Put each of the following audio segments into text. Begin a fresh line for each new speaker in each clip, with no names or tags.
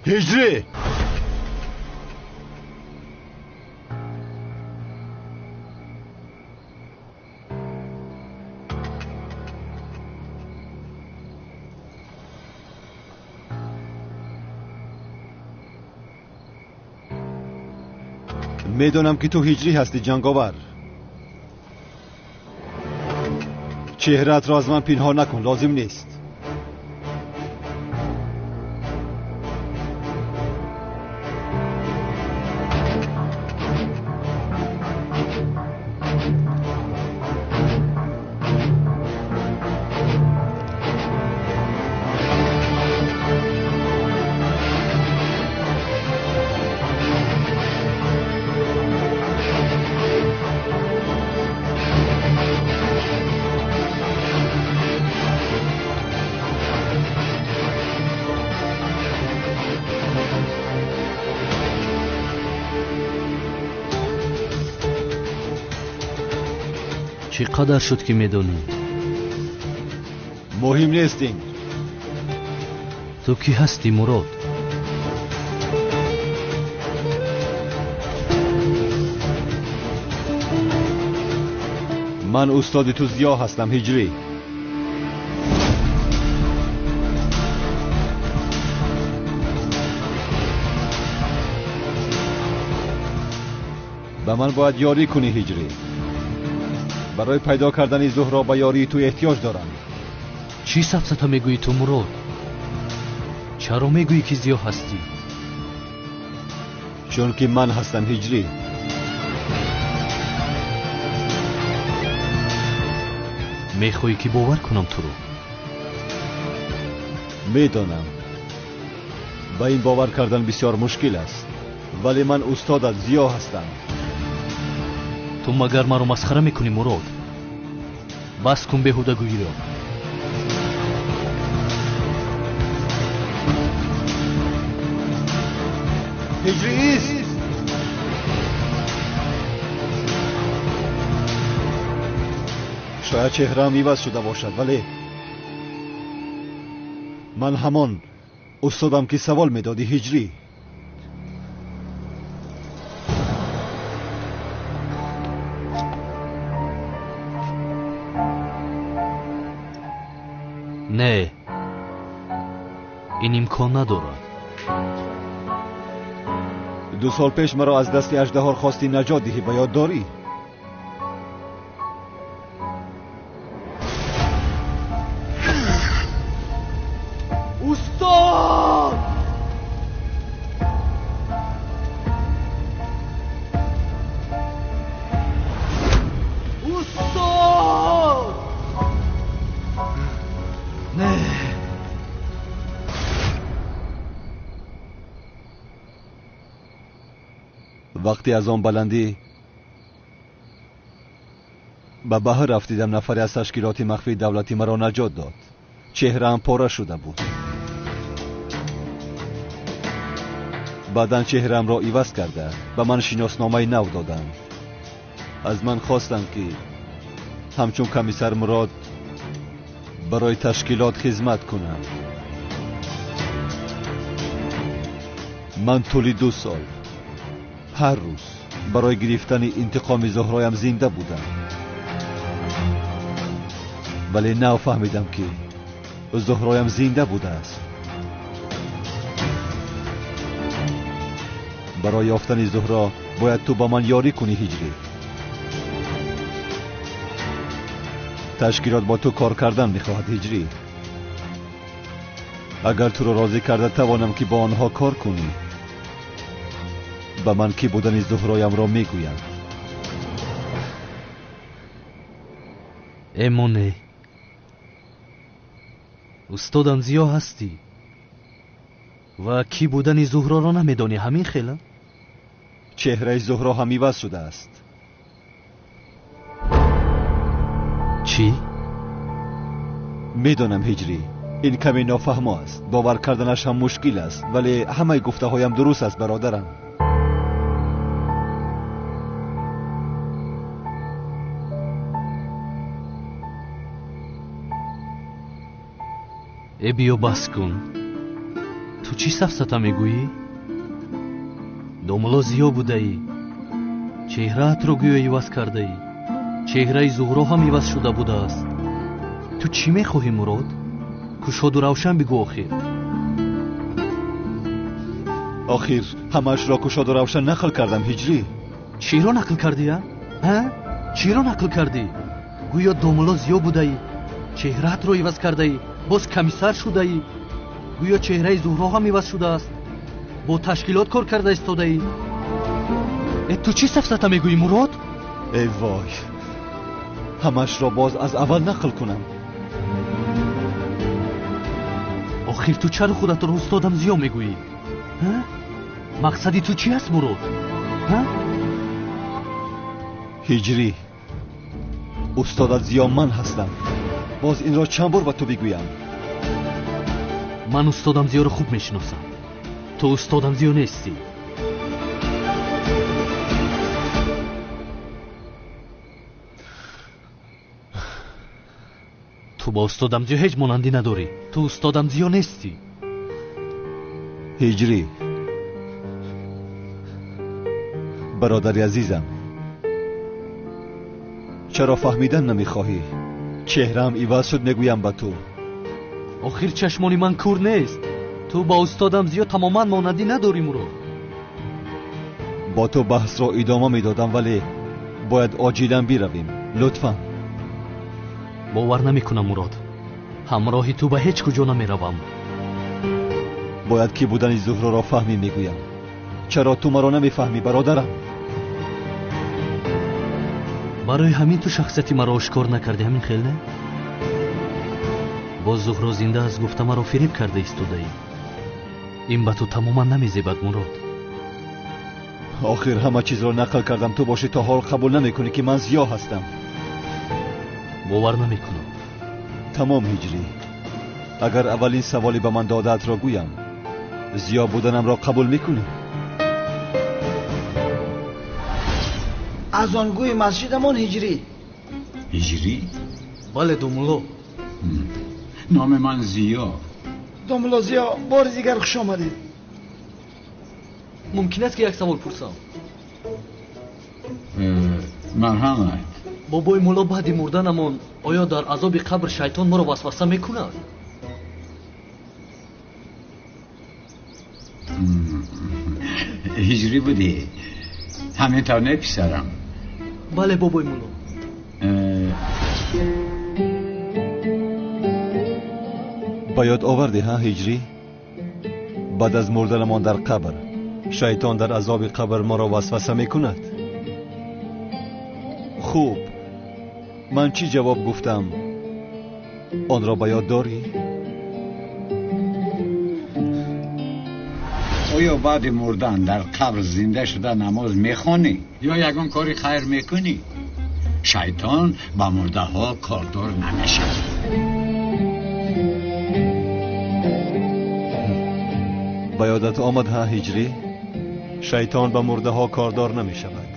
هجری میدونم که تو هجری هستی جنگاور. چهره‌ات را از من پنهان نکن، لازم نیست.
چقدر شد که میدونی؟
مهم نیستین.
تو کی هستی مراد؟
من استاد تو زیا هستم هجری. به من باید یاری کنی هجری. برای پیدا کردن زهرا به یاری تو احتیاج دارم.
چی سفسطه میگویی تو مراد؟ چرا میگویی که زیا هستی؟
چون که من هستم هجری.
میخوایی که باور کنم تو رو؟
میدانم با این باور کردن بسیار مشکل است، ولی من استادت زیا هستم.
تو مگر مرا مسخره میکنی مراد؟ بس کن بیهوده گویی را.
هجری ایست. شاید چهره‌ام عوض شده باشد، ولی من همان استادم که سوال میدادی هجری.
نه، این امکان ندارد.
2 سال پیش مرا از دست اژدها خواستی نجات دهی، به یاد داری؟
استاد! استاد!
نه.
وقتی از آن بلندی به بحر رفتیدم، نفری از تشکیلات مخفی دولتی مرا نجات داد. چهره‌ام پاره شده بود. بعداً چهره‌ام را عوض کرده به من شناسنامه نو دادند. از من خواستند که همچون کمیسر مراد برای تشکیلات خدمت کنم. من طول 2 سال هر روز برای گرفتن انتقام زهرایم زنده بودم، ولی نو فهمیدم که زهرایم زنده بوده است. برای یافتن زهرا باید تو با من یاری کنی هجری. تشکیلات با تو کار کردن میخواهد هجری. اگر تو را راضی کرده توانم که با آنها کار کنی. به من کی بودن زهرایم را میگویم.
امونه استادم زیا هستی و کی بودن زهرا را نمیدانی، همین خیلی؟
چهره زهرا هم عوض شده است.
چی؟
میدانم هجری، این کمی نافهم است، باور کردنش هم مشکل است، ولی همه گفته هایم درست است برادرم.
ای بیا بس کن، ту чӣ сафсата мегӯӣ? домуло зиё будаӣ, чеҳраатро гӯё иваз кардаӣ, чеҳраи зуҳро ҳам иваз шуда будааст. ту чӣ мехоҳӣ мурод? кушоду равшан бигӯ охир.
охир ҳамаашро кушоду равшан нақл кардам ҳиҷрӣ.
чиро нақл кардия? чиро нақл кардӣ? гӯё домуло зиё будаӣ, чеҳраатро иваз кардаӣ, боз камисар шудаӣ. гӯё чеҳраи зуҳро ҳам иваз шудааст. бо ташкилот кор карда истодаӣ. ту чӣ сафсата мегӯӣ мурод?
эй вой, ҳамаашро боз аз аввал нақл кунам.
охир ту чаро худатро устодам зиё мегӯӣ? мақсади ту чӣ аст мурод?
ҳиҷрӣ, устодат зиё ман ҳастам. боз инро чанд бор ба ту бигӯям?
ман устодам зиёро хуб мешиносам. ту устодам зиё нестӣ. ту ба устодам зиё ҳеҷ монандӣ надорӣ. ту устодам зиё нестӣ.
ҳиҷрӣ, бародари азизам, чаро фаҳмидан намехоҳӣ? чеҳраам иваз шуд мегӯям ба ту.
охир чашмони ман кур нест. ту ба устодам зиё тамоман монандӣ надорӣ мурод.
бо ту баҳсро идома медодам, вале бояд оҷилан биравем. лутфан.
бовар намекунам мурод. ҳамроҳи ту ба ҳеҷ куҷо намеравам.
бояд ки будани зуҳроро фаҳмӣ мегӯям. чаро ту маро намефаҳмӣ, бародарам?
барои ҳамин ту шахсияти маро ошкор накардӣ, ҳамин хел не? боз зуҳро зинда аст гуфта маро фиреб карда истодаӣ. ин ба ту тамоман намезебад мурод.
охир ҳама чизро нақл кардам, ту бошӣ то ҳол қабул намекунӣ ки ман зиё ҳастам.
бовар намекунам.
тамом ҳиҷрӣ, агар аввалин саволи ба ман додаатро гӯям, зиё буданамро қабул мекунӣ?
азонгӯи масҷидамон ҳиҷрӣ.
ҳиҷрӣ?
бале думуло.
номи ман зиё.
домуло зиё, бори дигар хуш омадед.
мумкин аст ки як савол пурсам?
марҳамат.
бобои мулло баъди мурданамон оё дар азоби қабр шайтон моро васваса мекунад?
ҳиҷрӣ будӣ? ҳаминтавр не писарам?
бале бобои мулло.
ба ёд овардӣ ҳа ҳиҷрӣ? баъд аз мурданамон дар қабр шайтон дар азоби қабр моро васваса мекунад? хуб, ман чӣ ҷавоб гуфтам? онро ба ёд дорӣ?
оё баъди мурдан дар қабр зинда шуда намоз мехонӣ ё ягон кори хайр мекунӣ? шайтон ба мурдаҳо кордор намешавад.
ба ёдат омад ҳа ҳиҷрӣ? шайтон ба мурдаҳо кордор намешавад.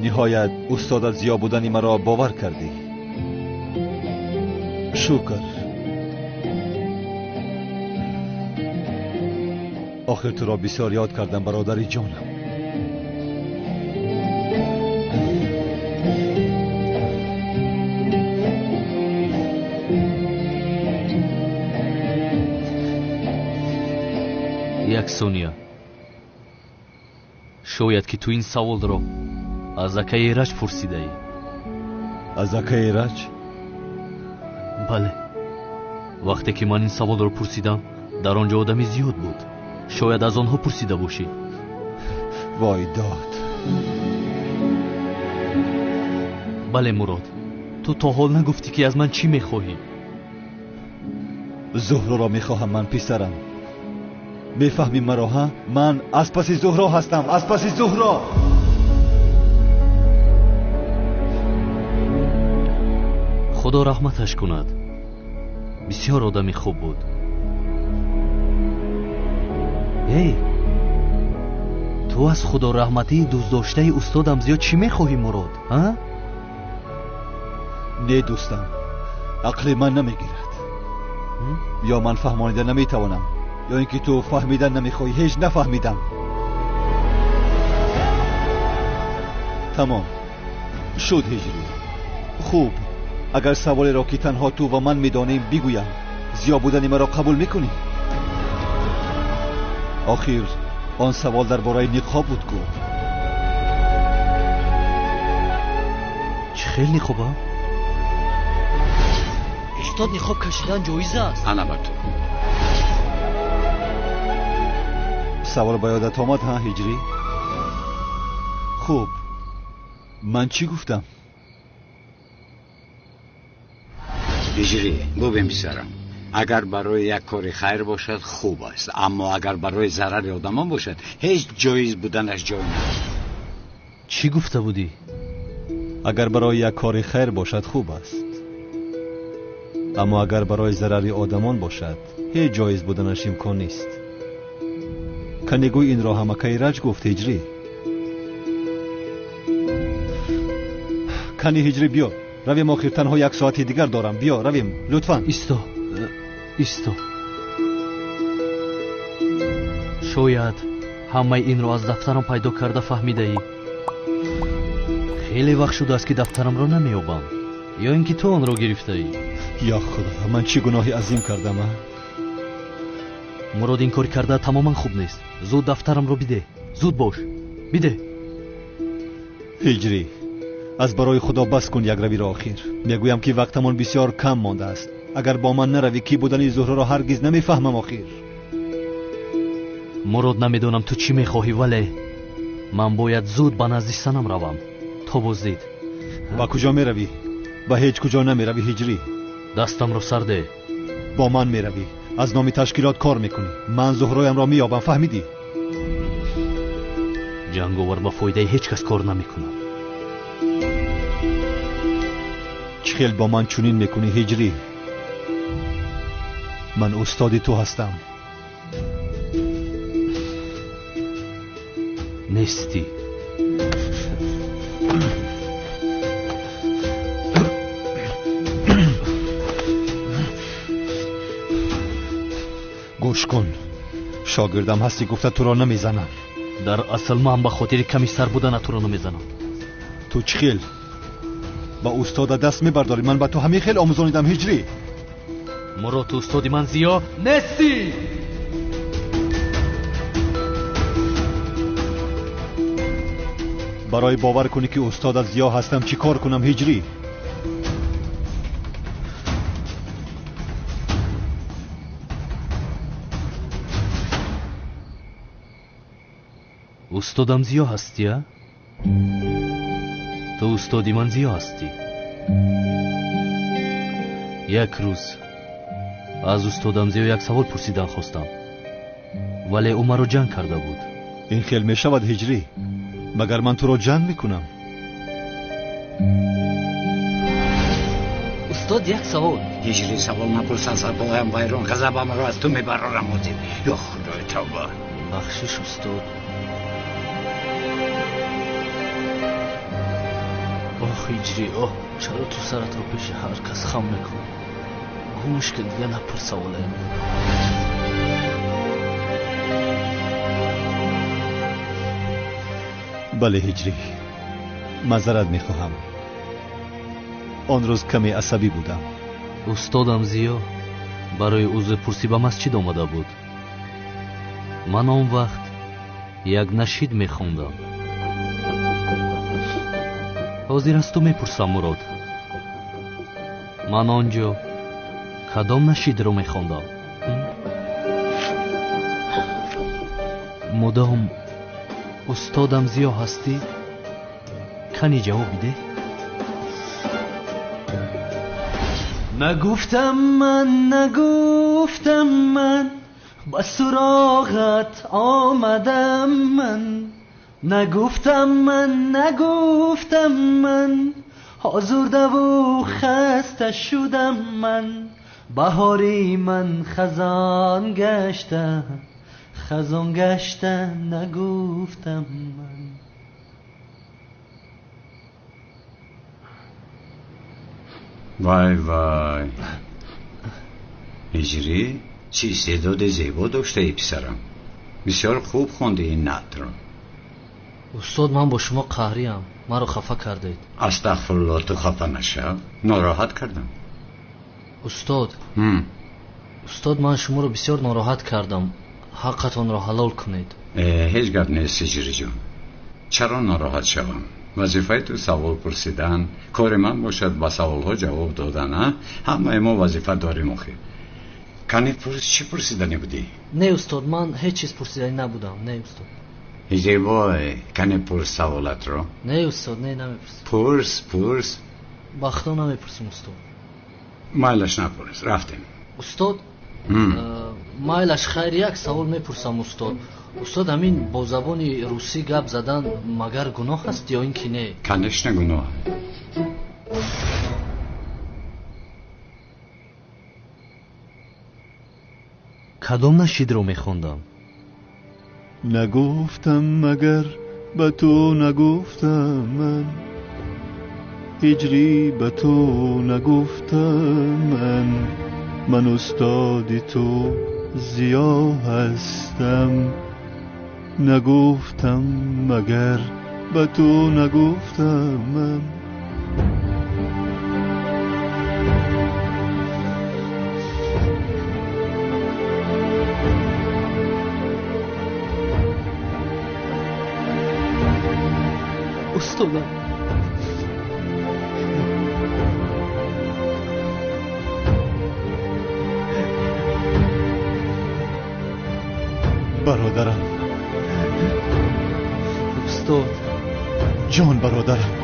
ниҳоят устодат зиё будани маро бовар кардӣ. шукр. охир туро бисёр ёд кардам, бародари ҷонам.
як сония. шояд ки ту ин саволро аз акаи раҷ пурсидаӣ.
аз акаи раҷ?
бале. вақте ки ман ин саволро пурсидам, дар он ҷо одами зиёд буд. шояд аз онҳо пурсида бошӣ.
вой дод.
бале мурод, ту то ҳол нагуфтӣ ки аз ман чӣ мехоҳӣ?
зуҳроро мехоҳам ман, писарам. мефаҳмӣ маро ҳа? ман аз паси зуҳро ҳастам, аз паси зуҳро.
худо раҳматаш кунад. бисёр одами хуб буд. эй, ту аз худо раҳматии дӯстдоштаи устодам зиёд чӣ мехоҳӣ мурод?
не дӯстам, عقل من نمیگیرد. یا من فهمانیدن نمیتوانم یا اینکه تو فهمیدن نمیخوای. هیچ نفهمیدم. تمام شد هجری. خوب، اگر سوالی را که تنها تو و من میدانیم بگویم، زیا بودن مرا قبول میکنی؟ آخر آن سوال درباره نقاب بود کو.
چه خیلی خوبه. استاد نقاب کشیدن جایزه است.
البته.
سوال با یادت آمد ها هجری؟ خوب، من چی گفتم؟
هجری ببین پسرم، اگر برای یک کار خیر باشد خوب است، اما اگر برای ضرر آدمان باشد هیچ جایز بودنش جای ندارد.
چی گفته بودی؟
اگر برای یک کار خیر باشد خوب است، اما اگر برای ضرر آدمان باشد هیچ جایز بودنش امکان نیست. کنیگوی این را هم ایرج گفت هجری. کنی هجری بیا رویم، آخر تنها یک ساعتی دیگر دارم. بیا رویم لطفاً.
ایستو. شاید همه این را از دفترم پیدا کرده فهمیده ای. خیلی وقت شده است که دفترم را نمیابم، یا اینکه تو آن را گرفته ای.
یا خدا، من چی گناهی عظیم کردم؟
مراد این کار کرده تماما خوب نیست. زود دفترم را بده. زود باش بده.
هجری از برای خدا بس کن یک روی را. آخر میگویم که وقتمان بسیار کم مانده است. اگر با من نروی کی بودن زهره را هرگز نمیفهمم. آخر
مراد نمیدونم تو چی میخواهی، ولی من باید زود به نزد سنم روم. تو بازدید.
با کجا میروی؟ با هیچ کجا نمیروی هجری.
دستم رو سر ده.
با من میروی، از نام تشکیلات کار میکنی. من زهرایم را مییابم، فهمیدی؟
جنگاور با فایده هیچ کس کار نمیکنم.
چه خیل با من چنین میکنی هجری؟ من استاد تو هستم.
نیستی.
گوش کن، شاگردم هستی گفته تو را نمیزنم.
در اصل من به خاطر کمی سر بودن تو را نمیزنم.
تو چه خیل با استاد دست میبرداری؟ من به تو همین خیل آموزانیدم هجری.
مراد تو استادی من زیا نیستی.
برای باور کنی که استاد زیا هستم چی کار کنم هجری؟
استادم زیا هستی ها؟ تو استادی من زیا هستی. یک روز از استادم زیا یک سوال پرسیدن خواستم، ولی او مرا جنگ کرده بود.
این خیل می شود هجری؟ مگر من تو را جنگ میکنم؟
استاد یک سوال.
هجری سوال نپرس، از بایم ویران غضبم را از تو میبرارم. یا خدای توبه.
بخشش استاد. آخ هجری، آه چرا تو سرت رو پیش هر کس خم میکن؟ گوش که دیگه نپرس سواله.
بله هجری، معذرت میخواهم. آن روز کمی عصبی بودم.
استادم زیا برای عضو پرسی به مسجد آمده بود. من آن وقت یک نشید میخوندم. حاضر از تو میپرسم مراد، من آنجا کدام نشید رو میخوندم؟ مدام استادم زیا هستی؟ کنی جواب بده. نگفتم من به سراغت آمدم من. نگفتم من آزرده و خسته شدم من. بهاری من خزان گشته نگفتم من.
وای وای هجری چی استعداد زیبا داشته ای پسرم. بسیار خوب خونده این نعت را.
استاد من با شما قهریم، مرا خفه کردید.
استغفرالله، تو خفه نشو، ناراحت کردم.
استاد من شما رو بسیار ناراحت کردم، حقتان را حلال کنید.
هیچ گپ نیست هجری جان، چرا ناراحت شوم؟ وظیفه تو سوال پرسیدن، کار من باشد با سوال ها جواب دادن. همه ما وظیفه داریم آخه. کنی چی پرسیدنی بودی؟
نه استاد من هیچ چیز پرسیدنی نبودم. نه استاد.
هجری وای کنی پرس سوالت رو.
نه استاد نه نمیپرسم.
پرس
بختا نمیپرسم استاد.
مایلش نپرس، رفتیم.
استاد مایلش خیر یک سوال میپرسم استاد. استاد همین با زبان روسی گپ زدن مگر گناه است یا اینکه نه؟
کنش نه گناه.
کدام نشید رو میخوندم؟
نگفتم مگر به تو نگفتم من، هجری به تو نگفتم من استاد تو ضیا هستم. نگفتم مگر به تو نگفتم من.
استادم
برادرم،
استاد
جان برادرم.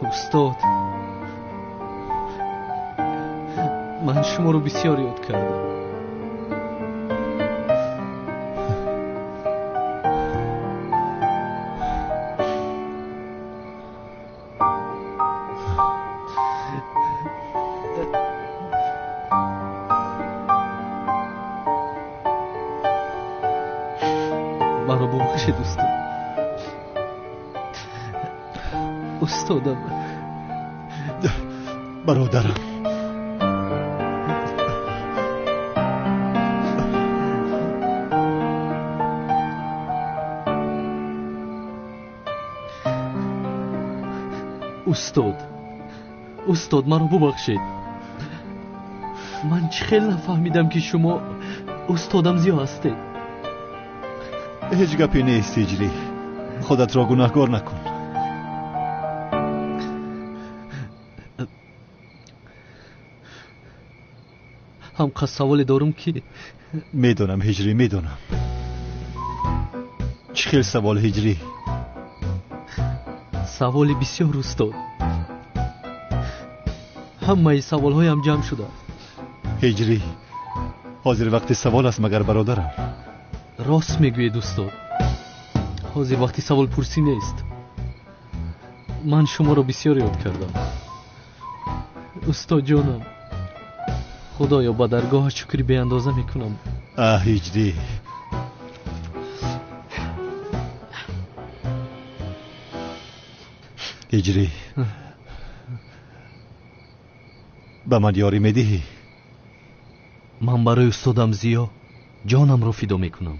استاد من شما رو بسیار یاد کردم. مرا ببخشید استاد. استادم
برادرم،
استاد مرا ببخشید. من چه خیلی نفهمیدم که شما استادم ضیا هستید.
هیچ گپی نیست هجری، خودت را گناهکار نکن.
هم قصد سوالی دارم که
میدونم هجری، میدونم. چه خیلی سوال هجری؟
سوالی بسیار استاد. همه سوال هایم جمع شده.
هجری حاضر وقت سوال است مگر برادرم؟
راست میگوید استاد، حاضر وقتی سوال پرسی نیست. من شما را بسیار یاد کردم استاد جانم. خدایا با درگاه شکری به اندازه میکنم.
هجری هجری به من یاری میدهی؟
من برای استادم ضیا جانم رو فدا میکنم.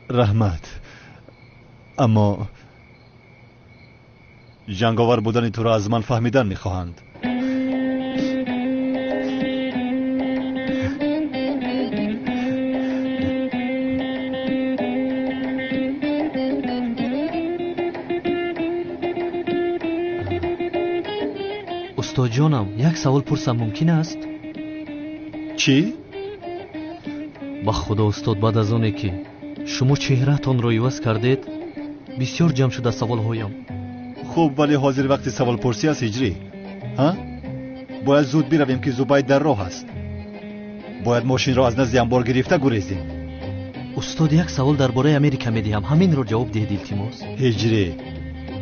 رحمت، اما جنگاور بودن تو را از من فهمیدن میخواهند.
استاد جانم، یک سوال پرسم ممکن است؟
چی؟
با خدا استاد، بعد از آنه که شما چهرهتان را عوض کردید بسیار جمع شده سوال هایم.
خوب، ولی حاضر وقتی سوال پرسی است هجری؟ ها؟ باید زود برویم که زبید در راه است. باید ماشین را از نزد انبار گرفته گریزیم.
استاد، یک سوال درباره امریکا میدهم، همین رو جواب دهید التماس.
هجری،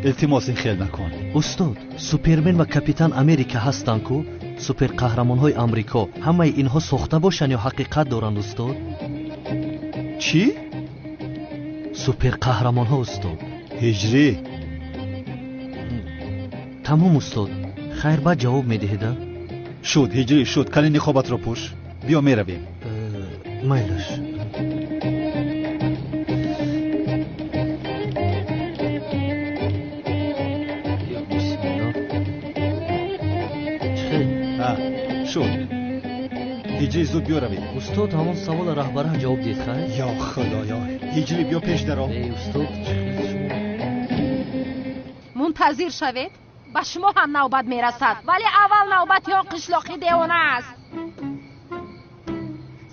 التماس این خیال نکن.
استاد، سوپرمن و کاپیتان امریکا هستند کو سوپر قهرمان های امریکا همه اینها ساخته باشند یا حقیقت دارند استاد؟
چی؟
سوپر قهرمان ها استاد.
هجری،
تمام استاد. خیر، بعد جواب میدهید؟
شد هجری، شد. کلی نخوابت را پوش، بیا میرویم.
میلش.
شد هجری، زود بیا رویم.
استاد، همون سوال رهبره جواب دید. خیر
یا خدایا، هجری بیا پیش درآ.
استاد،
منتظر شوید، به شما هم نوبت میرسد، ولی اول نوبت یا قشلاقی دیوانه است.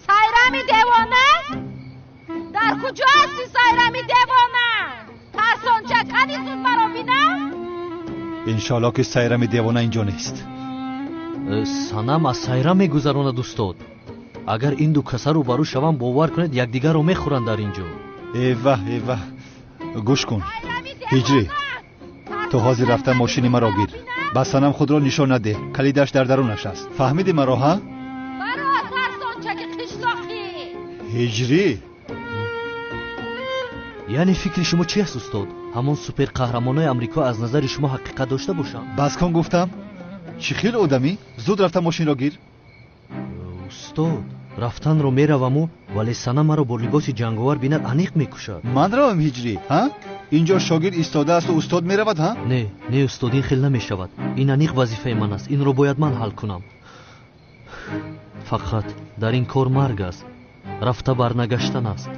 سایرمی دیوانه؟ در کجا هستی سایرمی دیوانه؟ ترسان چکنی زود مرا بینم؟
انشالله که سایرمی دیوانه اینجا نیست.
سنم از سایره میگذراند استاد. اگر این دو کسا رو برو شوم باور کنید یکدیگر رو میخورند در اینجا.
ایوه ایوه، گوش کن هجری، تو حاضر رفتن ماشین مرا گیر. بس سنم خود را نشان نده، کلیدش در درونش است. فهمیدی مرا ها؟
برا ترسان چک قشلاقی.
هجری،
یعنی فکر شما چی است استاد؟ همون سوپر قهرمانای امریکا از نظر شما حقیقت داشته باشند؟
بس کن گفتم. چی خیل آدمی؟ زود رفتن ماشین را گیر.
استاد، رفتن رو میروم ولی سنم مرا با لباس جنگاور بیند انیق میکشد.
من روم هجری ها؟ اینجا شاگرد ایستاده است و استاد میرود ها؟
نه استاد، این خیل نمیشود. این انیق وظیفه من است، این رو باید من حل کنم. فقط در این کار مرگ است، رفته برنگشتن است.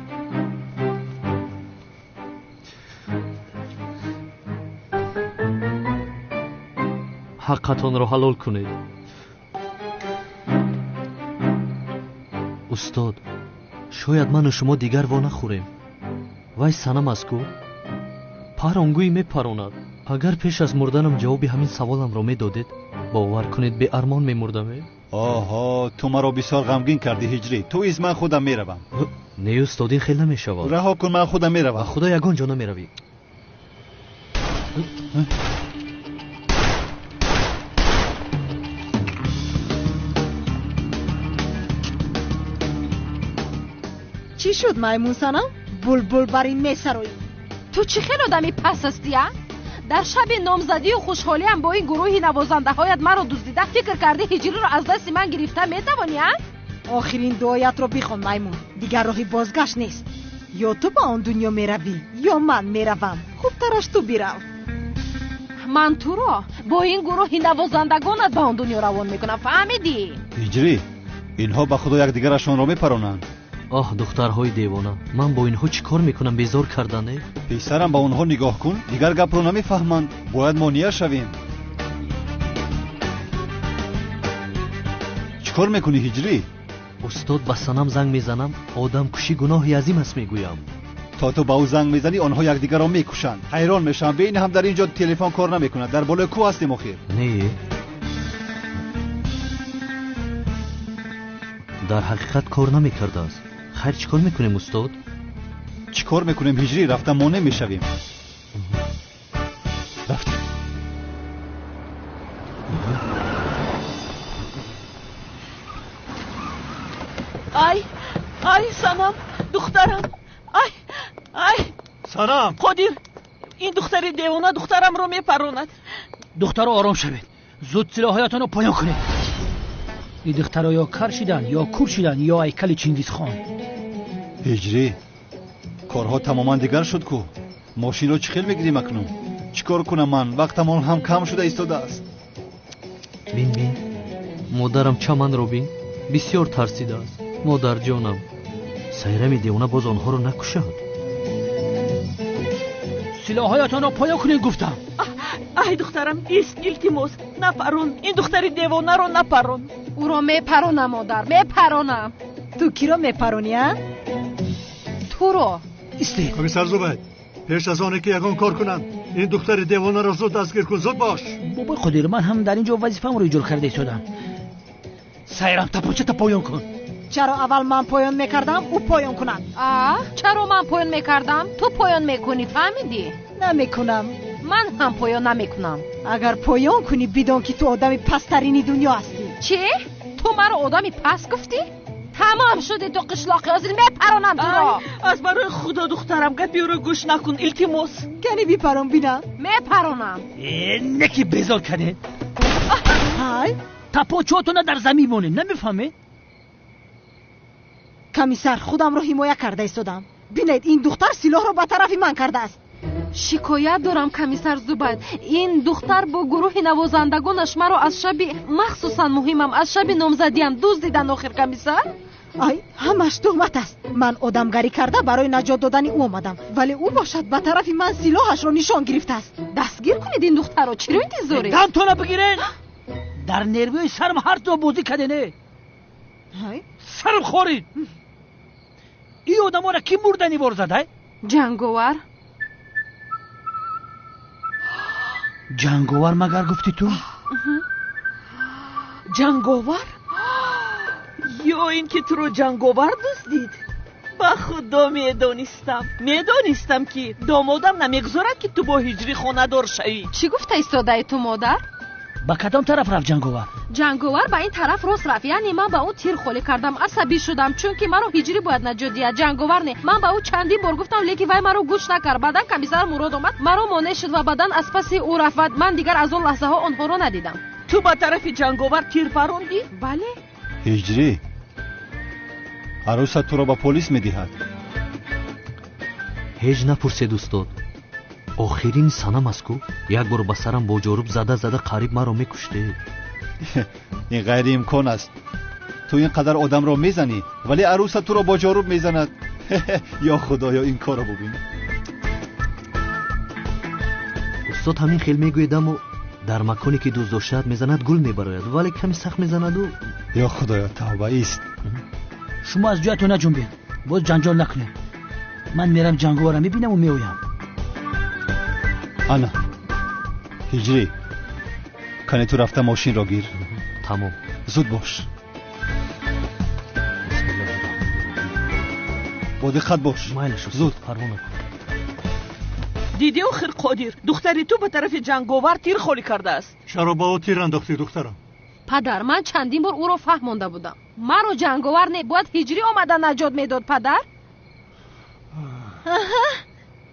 حقتان رو حلال کنید. استاد، شاید من و شما دیگر وا نخوریم. وای سنم از کو پرانگوی میپراند. اگر پیش از مردنم جوابی همین سوالم رو میدادید باور کنید به ارمان میمردم.
آها، تو مرا بسیار غمگین کردی هجری. تو از من خودم میروم.
نه استاد، این خیلی نمیشود.
رها کن، من خودم میروم.
خدا یگان جا نمیروی.
چی شد میمون سنم؟ بلبل بر این میسروی.
تو چی خیلی آدمی پس هستی ها؟ در شب نامزدی و خوشحالی هم با این گروه نوازنده هایت مرا دزدیده فکر کردی هجری رو از دست من گرفته میتوانی ها؟
آخرین دعایت رو بخون میمون، دیگر راهی بازگشت نیست. یا تو با آن دنیا میروی یا من میروم. خوب ترش تو برو.
من تو رو با این گروه نوازندگانت به آن دنیا روان میکنم، فهمیدی؟
هجری، اینها به خدا یکدیگرشان را میپرانند.
آه دخترهای دیوانه، من با اینها چی کار میکنم؟ بیزار کردنه؟
پسرم، با اونها نگاه کن، دیگر گپ رو نمیفهمند. باید مانع شویم. چیکار میکنی هجری؟
استاد، به سنم زنگ میزنم، آدم کشی گناهی عظیم است میگویم.
تا تو با او زنگ میزنی آنها یکدیگر را میکشند. حیران میشم، ببین هم در اینجا تلفن کار نمیکند. در بالای کوه هستیم آخر.
نه، در حقیقت کار نمیکرده است. خیر چیکار میکنیم استاد؟
چیکار میکنیم هجری؟ رفتن ما نمیشویم. رفتیم.
ای سنم، دخترم. ای
سنم،
قدیر، این دختری دیوانه دخترم رو میپروند.
دختر آرام شوید، زود سلاحایتان رو پایان کنید.
این دخترها یا کر شدن یا کور شدن یا هیکل چنگیزخان.
هجری کارها تماما دیگر شد کو. ماشین رو چی خیل میگیریم اکنون؟ چیکار کنم من؟ وقتمان هم کم شده ایستاده است.
بین مادرم چمنро бин бисёр тарсидааст. модарҷонам сайрами девона боз онҳоро накушад.
سلاحهایتان پایه کنید گفتم.
ای دخترم ایست التماس نپرون. این دختری دیوانه رو نپرون.
او رو میپرونم مادر میپرونم.
تو کی رو میپرونی ها؟
تو رو.
ایستی.
کمیسر زوبید پیش از آنه که یگان کار کنند این دختر دیوانه را زود دستگیر کن. زود باش.
بابا خودیر من هم در اینجا وظیفه‌ام رو اجرا کرده ایستادم. سایرم تپاچه تا پایان کن.
چرا اول من پایان میکردم او پایان کنند؟
چرا من پایان میکردم تو پایان میکنی؟ فهمیدی؟
نمیکنم.
من هم پایان نمیکنم.
اگر پایان کنی بدون که تو آدم پسترین دنیا هستی.
چی؟ تو مرا آدمی پس گفتی؟ تمام شده تو قشلاقی آزیل میپرونم تو را.
از برای خدا دخترم گپی رو گوش نکن التماس.
کنی بیپرون بینم.
میپرونم.
نکی بیزار کنه.
های
تپاچه‌تون در زمین مونه نمیفهمه؟
کمیسر خودم رو حمایت کرده ایستادم. بینید این دختر سلاح رو به طرف من کرده است.
شکایت دارم کمیسر زوبید. این دختر با گروه نوازندگانش مرا از شب مخصوصا مهمم از شب نامزدیم دزدیدن. آخر کمیسر
ای همش تهمت است. من آدمگری کرده برای نجات دادن او آمدم ولی او باشد به طرف من سلاحش رو نشان گرفته است.
دستگیر کنید این دختر رو. چرا انتظاری؟
دانتونا بگیرین. در نروی سرم هر دو بازی کده نه. سرم خورید. این آدم ها را کی مردنی بار زده؟
جنگاور.
جنگاور مگر گفتی تو؟
جنگاور؟ یا این که تو رو جنگاور دزدید؟ با خدا میدانستم که دامادم نمیگذارد که تو با هجری خانه دار شوی.
چی گفته ایستاده تو مادر؟
با کدام طرف رفت جنگاور؟
جنگاور با این طرف راست رفت. یعنی من با اون تیر خولی کردم. عصبی شدم چون که مرا هجری باید نجات دهد. جنگاور نه. من با او چندی بار گفتم لیکی وای مرا گوش نکرد. بعدن کمیسر مراد اومد مرا مانع شد و بعدن از پس او رفت. من دیگر از اون لحظه ها آنها رو ندیدم.
تو با طرف جنگاور تیر پروندی؟
بله.
هجری عروست تو را با پلیس میدهد.
هیچ نپرسید استاد. آخرین سنم است کو یک بار با سرم با جارب زده قریب مرا میکشته.
این غیر امکان است. تو اینقدر آدم را میزنی ولی عروست تو را با جارب میزند. یا خدایا این کار را ببین.
استاد همین خیل میگوید اما در مکانی که دوست داشتد میزند گل میبراید ولی کمی سخت میزند و
یا خدایا توبه ایست.
شما از جایتون نجنبید. باز جنجال نکنید. من میرم جنگاور را میبینم و میایم.
انا هجری کنه تو رفته ماشین را گیر.
تمام.
زود باش. با دقت باش.
زود پروانه کن.
دیدی آخر قادر دختری تو به طرف جنگاور تیر خولی کرده است.
چرا با او تیر انداختی دخترم؟
پدر من چندین بار او رو فهمانده بودم. مرا جنگاور نه باید هجری آمدن نجات میداد. پدر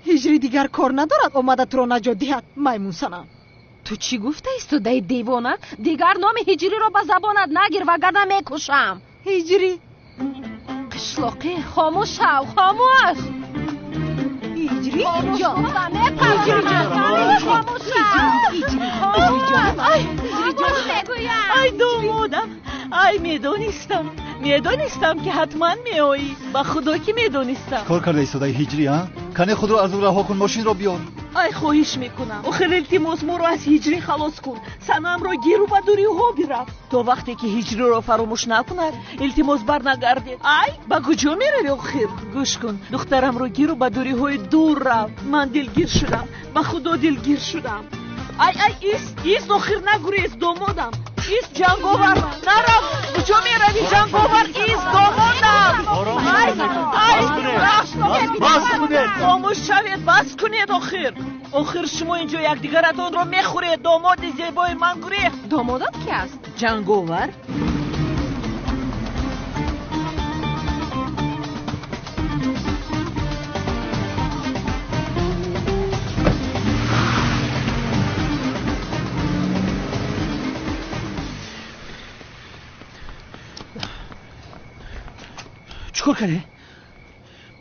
هجری دیگر کار ندارد آمده تو رو نجات دهد. میمون سنم
تو چی گفته ایستاده دیوانه؟ دیگر نام هجری رو به زبانت نگیر وگرنه میکشم.
هجری
قشلاقی خاموش شو. خاموش.
هجری
جان هجری جان خاموش شو.
هجری
ای دامادم. ای میدانستم که حتما میایی. با خدا که میدانستم.
کار کرده ایستاده هجری ها؟ کنه خود رو از او رها کن. ماشین را بیار.
ای خواهش میکنم آخر التماس ما رو از هجری خلاص کن. سنم رو گیر و به دوری ها برفت. تا وقتی که هجری رو فراموش نکند التماس بر نگرده. ای با کجا میروی آخر؟ گوش کن دخترم رو گیر و به دوری های دور رفت. من دلگیر شدم. با خدا دلگیر شدم. ای ایست آخر نگریز دامادم. ایست جنگاور نرم. کجا میروی جنگاور؟ ایست دامادم.
بس کنید.
خاموش شوید. بس کنید آخر شما اینجا یکدیگرتان رو میخورید. داماد زیبای من گریخت.
دامادت کی است؟
جنگاور.
چیکار کردی؟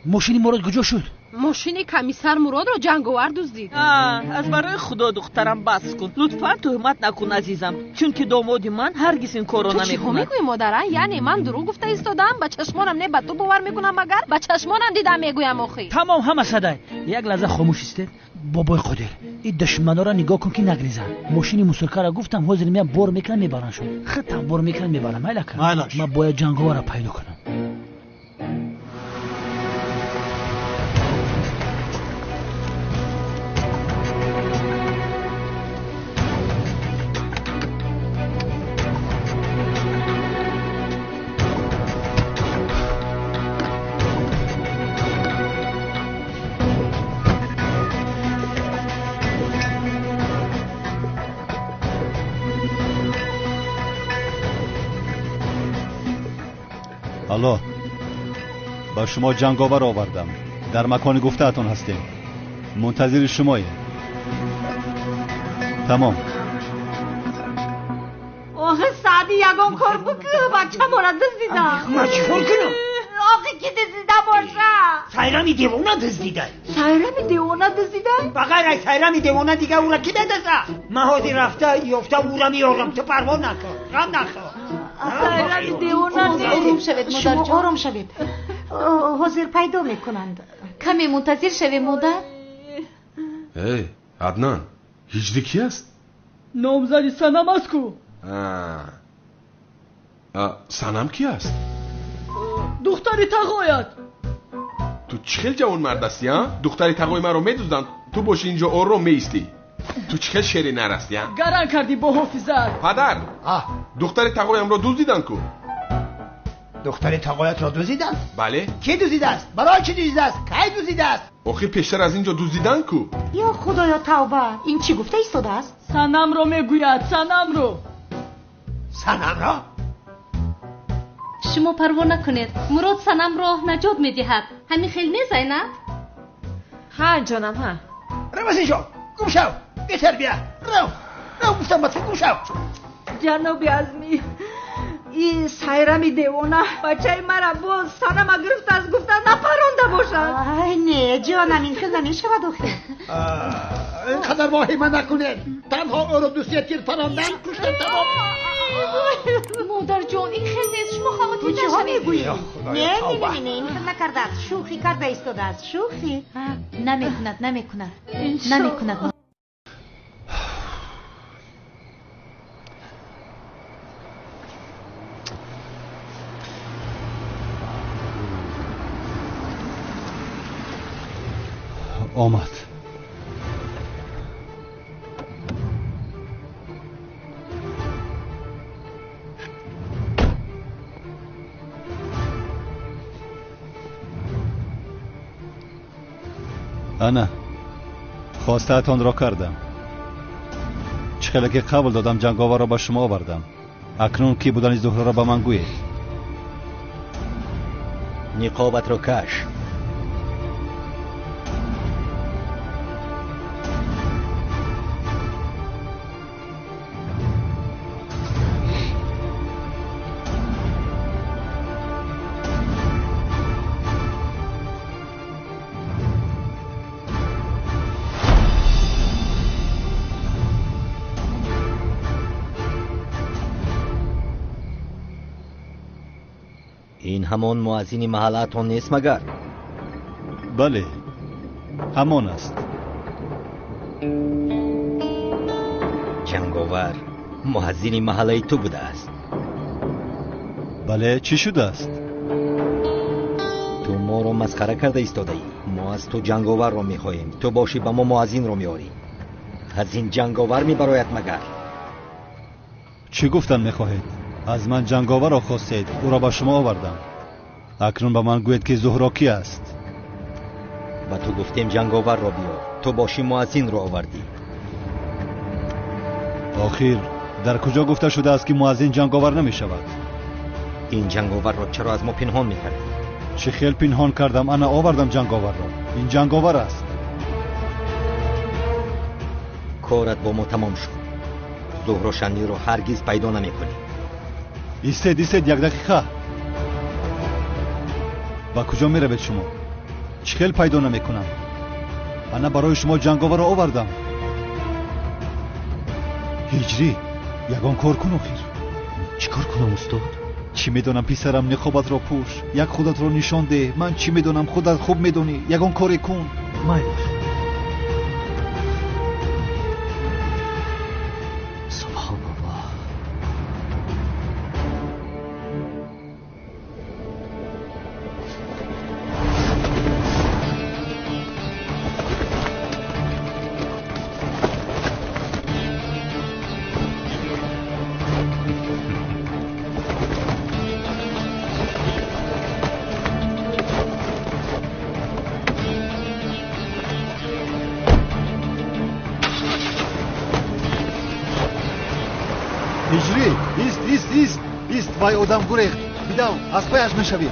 ماشین مراد کجا شد؟
ماشین کمیسر مراد رو جنگاور دزدید.
از برای خدا دخترم بس کن. لطفاً تهمت نکن عزیزم. چون که داماد من هرگز این کارو
تو چی
نمیکنه.
میگویی مادران؟ یعنی من دروغ گفته ایستادم؟ با چشمانم نه به تو باور میکنم مگر؟ با چشمانم دیدم میگویم آخی.
تمام همه صدای. یک لحظه خاموش استید. بابای قادر این دشمنا را نگاه کن که نگریزن. ماشین موسیقی را گفتم حاضر میام بار میکنم میبرنشون. خودم بار میکنم میبرم. من باید جنگاور را پیدا کنم.
الو با شما جنگاور آوردم در مکان گفته‌تان هستیم منتظر شماییم تمام
آخه سعدی یگان کار بکن بچه مرا دزدیدم
من چیکار کنم؟
آخه کی دزدیده باشه
سایرامی دیوانه دزدیدن
سایرامی دیوانه دزدیدن؟
بغیر از سایرامی دیوانه دیگه او را کی بدزده؟ محاضی رفته یافته او را میارم تو پروا نکن غم نخور
سایرامی دیوانه
آروم شوید مادر جان.
آروم شوید حاضر پیدا میکنند
کمی منتظر شوی مادر.
ای عدنان هجری کی است؟
نامزدی سنم است کو.
سنم کی است؟
دختری تقایت.
تو چخیل جوان مرد هستی ها؟ دختری تقای من رو میدوزدن تو باشی اینجا آروم میستی. تو چخیل شری نرستی ها؟
گران کردی با حافظت.
پدر دختری تقایم رو دزدیدن کو.
دختر تقایت را دزدیدن؟
بله.
کی دزدیده است؟ برای چی دزدیده است؟ کی دزدیده است؟
آخه پیشتر از اینجا دزدیدن کو.
یا خدایا توبه این چی گفته ایستاده است؟
سنم رو میگوید سنم رو.
سنم را؟
شما پروا نکنید. مراد سنم را نجات میدهد. همین خیلی نیست زینب؟
ها جانم ها.
رو بس اینجا گم شو بهتر بیا رو گفتم بس گم شو.
جناب عزمی این سایرامی دیوانه بچه مرا باز سنم گرفت از گفتن نپرانده باشد. آی نه جانم این خیلی نمیشود آخه.
اینقدر واهمه نکنید. تنها او رو دوستیت گیر پراندن کشتن تمام.
مادر جان این خیلی نیست. شما خواهد نشوید.
نه این خیلی نکرده است. شوخی کرده ایستاده است. شوخی
نمیکند.
آمد انا خواسته‌تان را کردم چخیلی که قبول دادم جنگاور را به شما آوردم اکنون کی بودن زهره را به من گویید
نقابت را کش این همان مؤذن محلتون نیست مگر؟
بله همان است
جنگاور مؤذن محله تو بوده است.
بله چی شده است؟
تو ما رو مسخره کرده ایستاده ای. ما از تو جنگاور رو میخواهیم تو باشی به ما مؤذن رو میاری. از این جنگاور میبراید مگر؟
چی گفتن میخواهید؟ از من جنگاور را خواستید او را به شما آوردم اکنون به من گوید که زهره کی است؟
با تو گفتیم جنگاور را بیار تو باشی مؤذن را آوردی.
آخر در کجا گفته شده است که مؤذن جنگاور نمی شود؟
این جنگاور را چرا از ما پنهان میکردی؟
چه خیل پنهان کردم انا آوردم جنگاور را این جنگاور است.
کارت با ما تمام شد. زهره شنی رو هرگز پیدا نمی کنی.
ایستید یک دقیقه با کجا میروید شما؟ چخیل پیدا نمیکنم. انا برای شما جنگاور را آوردم. هجری یگان کار کن آخر.
چی کار کنم استاد؟
چی میدونم پسرم، نقابت را پوش، یک خودت را نشان ده. من چی میدونم، خودت خوب میدونی. یگان کاری کن.
مایلش. سبحان الله.
هجری ایست وای آدم گریخت. بیداو از پایش میشوید.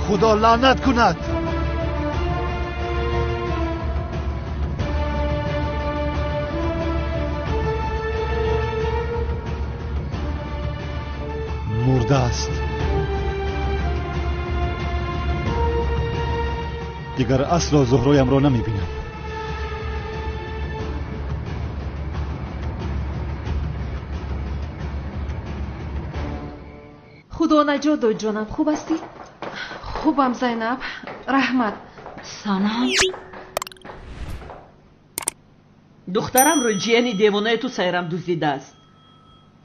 خدا لعنت کند. مرده است. دیگر اصلا زهرایم را نمیبینم.
خدا نجات داد جانم. خوب هستی؟ خوبم زینب. رحمت.
سلام.
دخترم رو جیانی دیوانه تو سایرم دزدیده است.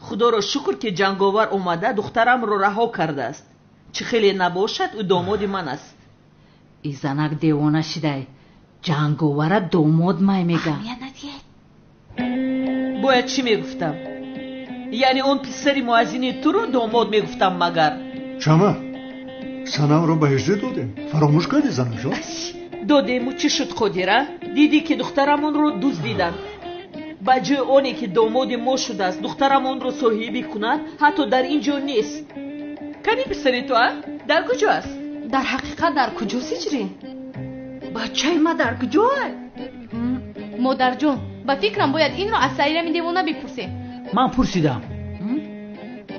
خدا رو شکر که جنگاور اومده دخترم رو رها کرده است. چه خیلی نباشد او داماد من است.
ای زنک دیوانه شده. جنگاور داماد مای میگه.
باید چی میگفتم؟ یعنی اون پسری موازینی تو رو داماد میگفتم مگر؟
چما سنم رو به هجری دادیم. فراموش کردی زنم جان؟
دادیم و چی شد خودی را؟ دیدی که دخترمون رو دزدیدن. با جای اونی که داماد ما شده است دخترمون رو صاحبی کند حتی در اینجا نیست. کنی پسری تو در کجا است؟
در حقیقت در کجاست هجری؟
بچه ما در کجا؟
مادر جون با فکرم باید این رو از سایرم دیوانه بپرسیم.
من پرسیدم.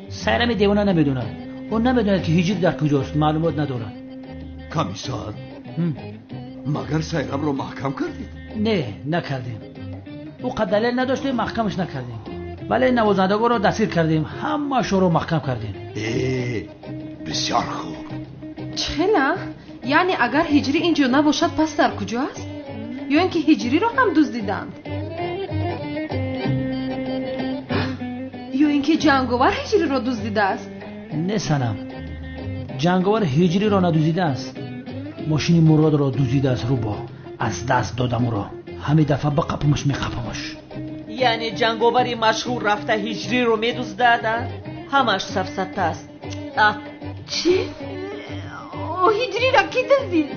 سایرم دیوانه نمیدونه. اون نمیدونه که هجری در کجاست. معلومات نداره.
کمیسار مگر سایرم رو محکم کردید؟
نه نکردیم. او قد دلیل نداشته محکمش نکردیم. ولی نوازندگان رو دستگیر کردیم. همه شو رو محکم کردیم.
بسیار خوب.
چلا؟ یعنی اگر هجری اینجا نباشد پس در کجاست؟ یا اینکه هجری رو هم دزدیدند؟ یا اینکه جنگاور هجری رو دزدیده است؟
نه سنم، جنگاور هجری را ندزدیده است. ماشین مراد را دزدیده است. رو با از دست دادم را. همین دفعه بقپمش میقپمش.
یعنی جنگاوری مشهور رفته هجری رو میدزده؟ همش سرسته است.
چی؟ هجری را کی دزدید؟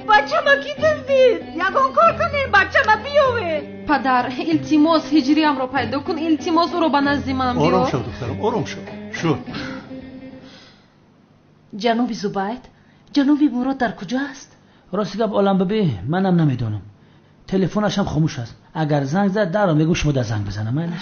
بچه ما کی دزدید؟ یگان کار کنین بچه ما بیاوه.
پدر التماس هجری هم رو پیدا کن. التماس او رو به نزد من بیار.
آرام شو دخترم آرام شو.
جنوبی زبید، جنوبی مراد در کجا است؟
راستی گپ عالم ببی منم نمیدونم. تلفنش هم خاموش است. اگر زنگ زد در رو میگم شما در زنگ بزنم. مالش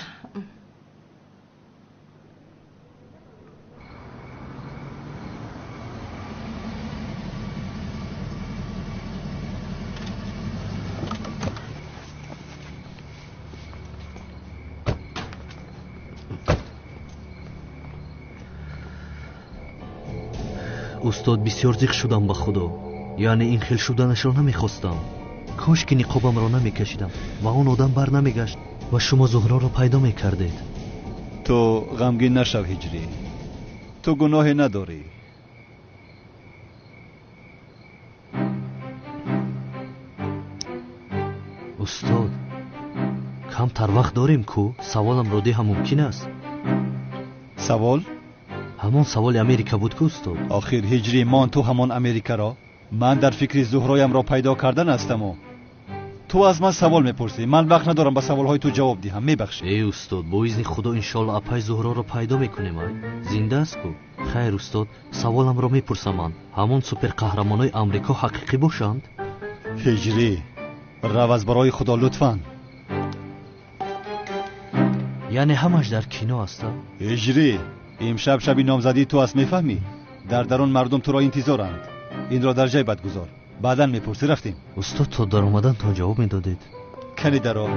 استاد بسیار زیخ شدم به خدا. یعنی این خیل شدنش را نمیخواستم. کاش که نقابم را نمیکشیدم و اون آدم بر نمیگشت و شما زهرا را پیدا میکردید.
تو غمگین نشو هجری. تو گناهی نداری.
استاد کمتر وقت داریم کو سوالم را دهم ممکن است؟
سوال؟
همان سوال امریکا بود که استاد.
آخر هجری مان تو همان امریکا را من در فکر زهرایم را پیدا کردن هستم و تو از من سوال میپرسی. من وقت ندارم به سوالهای تو جواب دهم. میبخشی؟
ای استاد، با اذن خدا انشالله اپای زهرا را پیدا میکنیم. زنده است کو؟ خیر استاد، سوالم را میپرسم. من همون سوپر قهرمانای آمریکا حقیقی باشند؟
هجری، رو از برای خدا لطفاً.
یعنی همش در کینو است؟
هجری، امشب شبی نامزدی تو است، میفهمی؟ در درون مردم تو را انتظارند. این را در جای بد گذار، بعداً میپرسی. رفتیم.
استاد تا در اومدن تا جواب میدادید.
کنی درو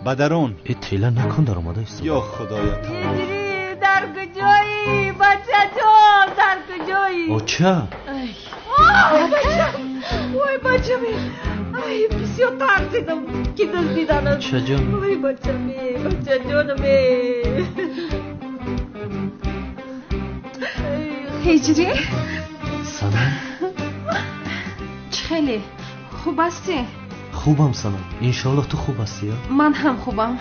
با درون
اطلاع نکن در اومده است.
یا خدایا،
هجری در کجایی؟ بچه جان در کجایی؟
اوچه
وای بچه می، ای بسیار ترسیدم که دزدیدن.
بچه جان،
وای بچه می، بچه جان می.
هجری
سنم
خیلی خوب هستی؟
خوبم سنم، انشالله تو خوب هستی؟
من هم خوبم.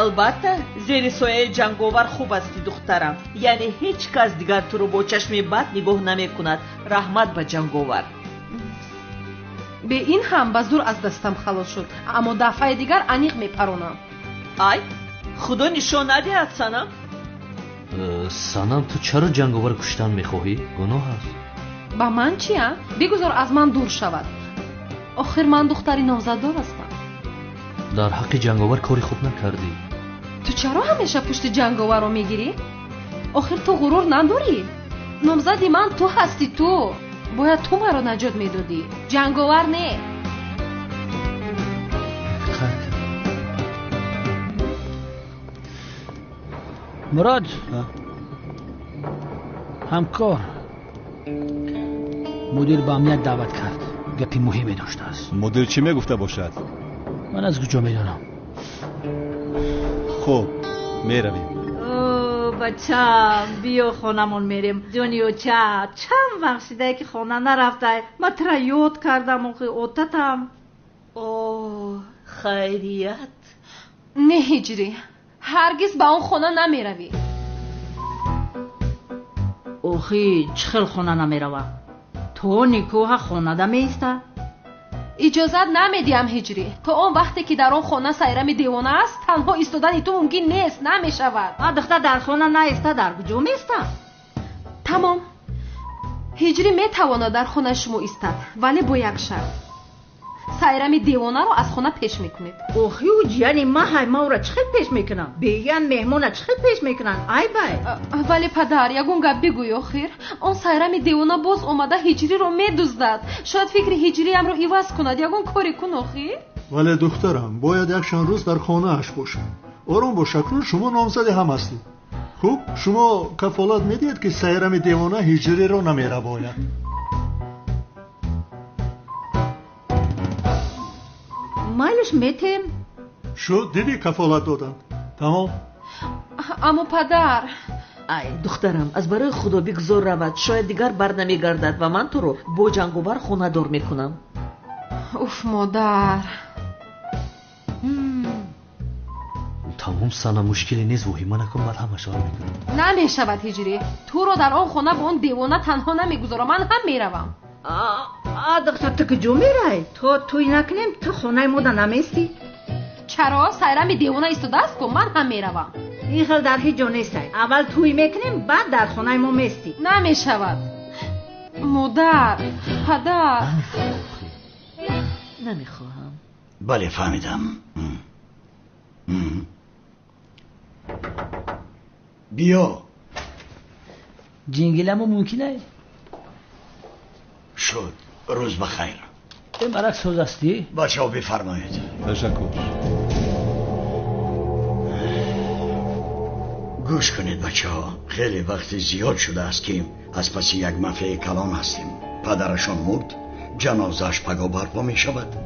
албатта зери сояи ҷанговар хуб асти духтарам, яъне ҳеҷ кас дигар туро бо чашми бад нигоҳ намекунад. раҳмат ба ҷанговар.
бе ин ҳам ба зур аз дастам халос шуд, аммо дафъаи дигар аниқ мепаронам.
ай худо нишон надиҳад санам.
санам, ту чаро ҷанговар куштан мехоҳӣ? гуноҳ аст.
ба ман чия? бигузор аз ман дур шавад. охир ман духтари номзаддор ҳастам.
дар ҳаққи ҷанговар кори хуб накардӣ.
ту чаро ҳамеша пушти ҷанговарро мегирӣ? охир ту ғурур надорӣ? номзади ман ту ҳастӣ. ту бояд ту маро наҷот медодӣ, ҷанговар не.
мурод ҳамкор, мудир ба амният даъват кард. гапи муҳиме доштааст.
مدیر چی میگفته باشد؟
من از کجا میدانم؟
خوب میرویم.
بچم بیا خانمون میریم. جونیو چند وقت شده که خانه نرفته. من ترا یاد کردم و اوتتم.
اوه خیریت.
نه هجری، هرگز با اون خانه نمیروی.
اوخی چخل خانه نمیروم؟ تو نیکوها خانه دا میسته؟
اجازت نمیدیم هجری. تا اون وقتی که در اون خانه سیرم دیوانه است، تنها ایستادن تو ممکن نیست، نمیشود.
دختر در خانه نیسته، در کجا میسته؟
تمام. هجری میتواند در خانه شما ایستد، ولی با یک شرط. سیرم دیوانه رو از خانه پیش میکنید.
اوخی یعنی ما را چخیل پیش میکنم؟ بیان مهمون چخیل پیش میکنن؟ ای بای.
ولی پدر یگون گپ بگوی آخر. اون سیرم دیوانه باز اومده هجری رو میدزدد. شاید فکر هجری هم رو عوض کند. یگون کاری کن آخر.
ولی دخترم باید یک چند روز در خانه اش باشه. آرام باش، اکنون شما نامزد هم هستید. خوب شما کفالت میدید که سیرم دیوانه هجری رو نمیره باید.
مایلش میتیم؟
شو دیدی کفالت دادن. تمام.
اما پدر.
ай духтарам, аз барои худо бигзор равад. шояд дигар барнамегардад ва ман туро бо ҷанговар хонадор мекунам.
уф модар.
тамом сана, мушкиле нест. воҳима накун, баъд ҳамаша ҳол мекунам.
намешавад ҳиҷрӣ. туро дар он хона бо он девона танҳо намегузорам. ман ҳам меравам.
دختر تو کجا میرای؟ تو توی نکنیم تو خانه ما دا نمیستی؟
چرا؟ سیرم دیوانه ایستاده است که من هم میروم.
این خیلی در هیچ جا نیستی. اول توی میکنیم بعد در خانه ما میستی.
نمیشود. مادر، پدر.
نمیخواهم.
بله فهمیدم. بیا.
جنگلمو ممکنه؟
شد. روز بخیر.
این برک سوز هستی؟
بچه ها بفرمایید.
تشکر.
گوش کنید بچه ها. خیلی وقت زیاد شده است که از پس یک مافیای کلان هستیم. پدرشان مرد، جنازش پگاه برپا می شود.